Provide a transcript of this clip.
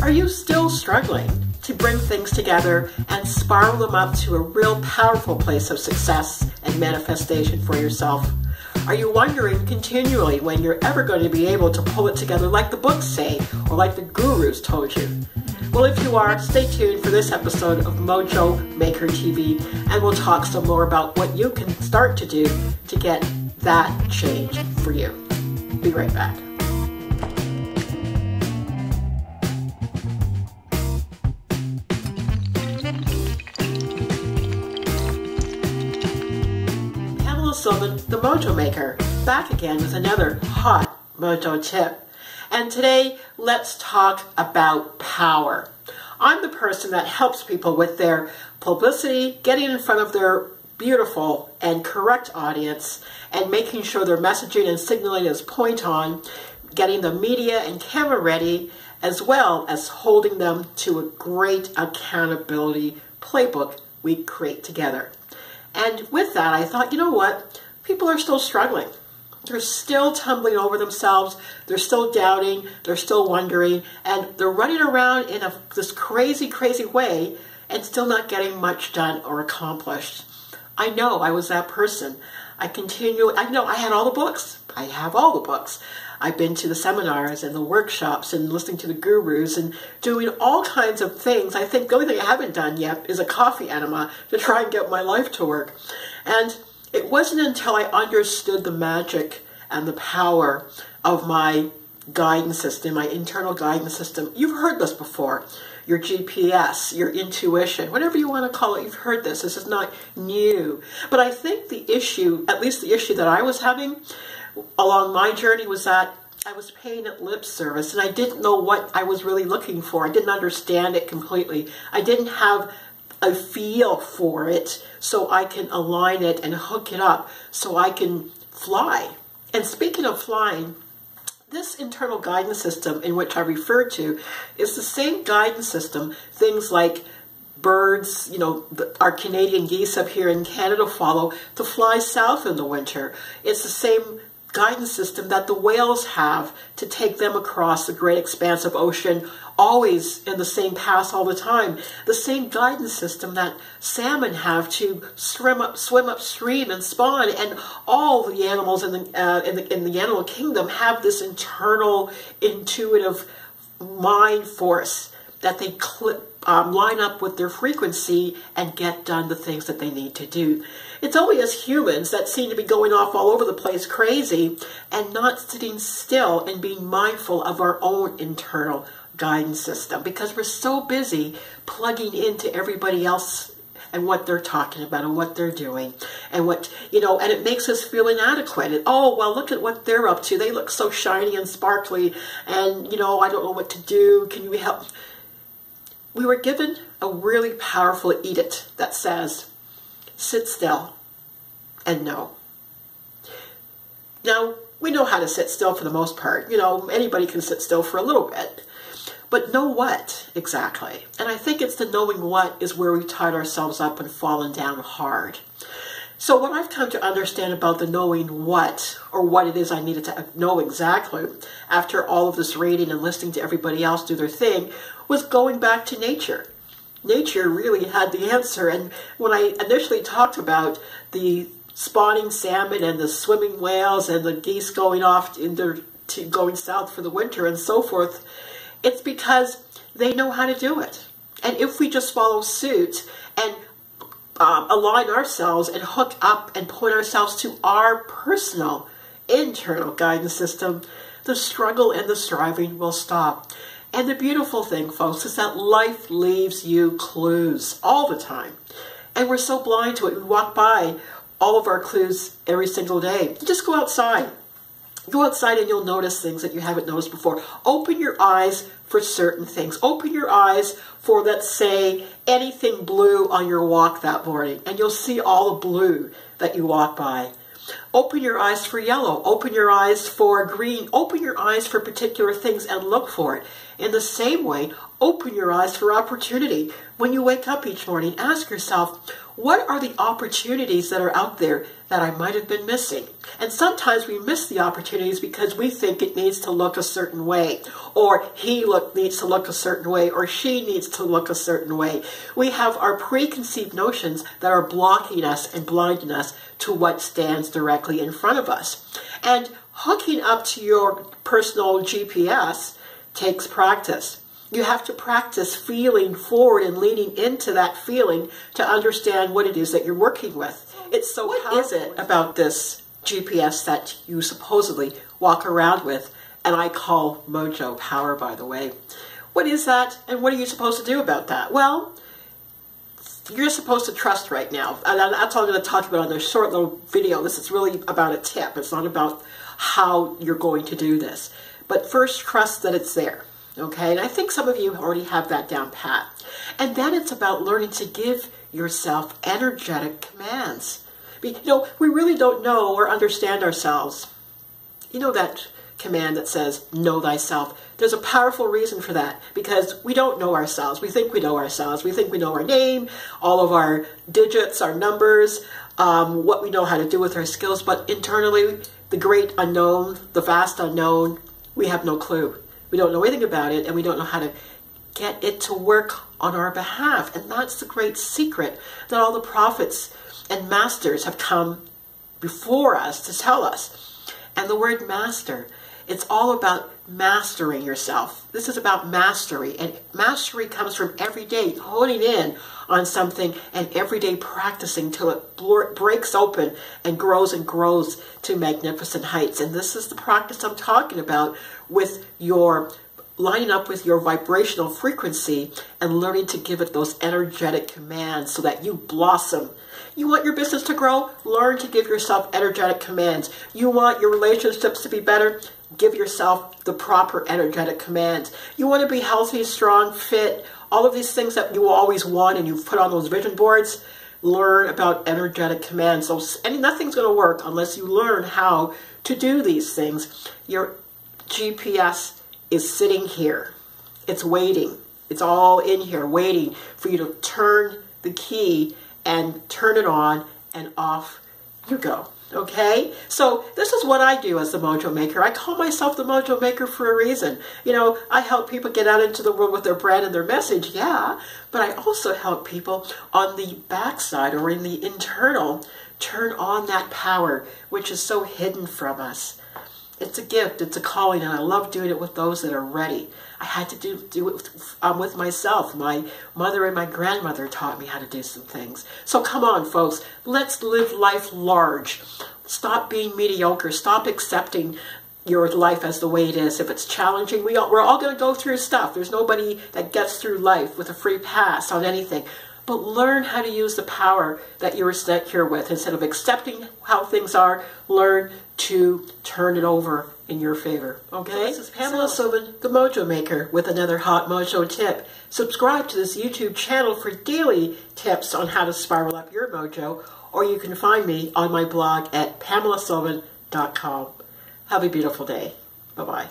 Are you still struggling to bring things together and spiral them up to a real powerful place of success and manifestation for yourself? Are you wondering continually when you're ever going to be able to pull it together like the books say or like the gurus told you? Well, if you are, stay tuned for this episode of Mojo Maker TV, and we'll talk some more about what you can start to do to get that change for you. Be right back. Sylvan, the Mojo Maker, back again with another hot Mojo tip. And today, let's talk about power. I'm the person that helps people with their publicity, getting in front of their beautiful and correct audience, and making sure their messaging and signaling is point on, getting the media and camera ready, as well as holding them to a great accountability playbook we create together. And with that, I thought, you know what? People are still struggling. They're still tumbling over themselves. They're still doubting. They're still wondering. And they're running around in this crazy, crazy way and still not getting much done or accomplished. I know I was that person. I know I had all the books. I have all the books. I've been to the seminars and the workshops and listening to the gurus and doing all kinds of things. I think the only thing I haven't done yet is a coffee enema to try and get my life to work. And it wasn't until I understood the magic and the power of my guidance system, my internal guidance system. You've heard this before. Your GPS, your intuition, whatever you want to call it, you've heard this. This is not new. But I think the issue, at least the issue that I was having along my journey, was that I was paying it lip service and I didn't know what I was really looking for. I didn't understand it completely. I didn't have a feel for it so I can align it and hook it up so I can fly. And speaking of flying, this internal guidance system in which I referred to is the same guidance system things like birds, our Canadian geese up here in Canada follow to fly south in the winter. It's the same guidance system that the whales have to take them across the great expanse of ocean, always in the same path all the time. The same guidance system that salmon have to swim upstream and spawn, and all the animals in the animal kingdom have this internal intuitive mind force that they line up with their frequency and get done the things that they need to do. It's only as humans that seem to be going off all over the place crazy and not sitting still and being mindful of our own internal guidance system, because we're so busy plugging into everybody else and what they're talking about and what they're doing and and it makes us feel inadequate. And, oh, well, look at what they're up to. They look so shiny and sparkly and, I don't know what to do. Can you help? We were given a really powerful edict that says, sit still and know. Now, we know how to sit still for the most part. Anybody can sit still for a little bit. But know what exactly? And I think it's the knowing what is where we tied ourselves up and fallen down hard. So what I've come to understand about the knowing what, or what it is I needed to know exactly after all of this reading and listening to everybody else do their thing, was going back to nature. Nature really had the answer. And when I initially talked about the spawning salmon and the swimming whales and the geese going off going south for the winter and so forth, it's because they know how to do it. And if we just follow suit and align ourselves and hook up and point ourselves to our personal internal guidance system, the struggle and the striving will stop. And the beautiful thing, folks, is that life leaves you clues all the time. And we're so blind to it. We walk by all of our clues every single day. Just go outside. Go outside and you'll notice things that you haven't noticed before. Open your eyes for certain things. Open your eyes for, let's say, anything blue on your walk that morning, and you'll see all the blue that you walk by. Open your eyes for yellow. Open your eyes for green. Open your eyes for particular things and look for it. In the same way, open your eyes for opportunity. When you wake up each morning, ask yourself, what are the opportunities that are out there that I might have been missing? And sometimes we miss the opportunities because we think it needs to look a certain way, or needs to look a certain way, or she needs to look a certain way. We have our preconceived notions that are blocking us and blinding us to what stands directly in front of us. And hooking up to your personal GPS takes practice. You have to practice feeling forward and leaning into that feeling to understand what it is that you're working with. It's so powerful. What is it about this GPS that you supposedly walk around with, and I call Mojo Power, by the way? What is that, and what are you supposed to do about that? Well, you're supposed to trust right now. And that's all I'm going to talk about on this short little video. This is really about a tip. It's not about how you're going to do this. But first, trust that it's there. Okay, and I think some of you already have that down pat. And then it's about learning to give yourself energetic commands. You know, we really don't know or understand ourselves. You know that command that says, know thyself. There's a powerful reason for that, because we don't know ourselves. We think we know ourselves. We think we know our name, all of our digits, our numbers, what we know how to do with our skills. But internally, the great unknown, the vast unknown, we have no clue. We don't know anything about it, and we don't know how to get it to work on our behalf. And that's the great secret that all the prophets and masters have come before us to tell us. And the word master, it's all about mastering yourself. This is about mastery. And mastery comes from every day honing in on something and every day practicing till it breaks open and grows to magnificent heights. And this is the practice I'm talking about, with your lining up with your vibrational frequency and learning to give it those energetic commands so that you blossom. You want your business to grow? Learn to give yourself energetic commands. You want your relationships to be better? Give yourself the proper energetic commands. You want to be healthy, strong, fit, all of these things that you always want and you've put on those vision boards? Learn about energetic commands. Nothing's going to work unless you learn how to do these things. Your GPS is sitting here. It's waiting. It's all in here waiting for you to turn the key and turn it on, and off you go. Okay? So this is what I do as the Mojo Maker. I call myself the Mojo Maker for a reason. You know, I help people get out into the world with their brand and their message, yeah, but I also help people on the backside or in the internal turn on that power, which is so hidden from us. It's a gift, it's a calling, and I love doing it with those that are ready. I had to do it with myself. My mother and my grandmother taught me how to do some things. So come on, folks, let's live life large. Stop being mediocre. Stop accepting your life as the way it is. If it's challenging, we're all going to go through stuff. There's nobody that gets through life with a free pass on anything. But learn how to use the power that you were sent here with. Instead of accepting how things are, learn to turn it over in your favor. Okay? This is Pamela Sylvan, the Mojo Maker, with another hot Mojo tip. Subscribe to this YouTube channel for daily tips on how to spiral up your mojo, or you can find me on my blog at PamelaSylvan.com. Have a beautiful day. Bye-bye.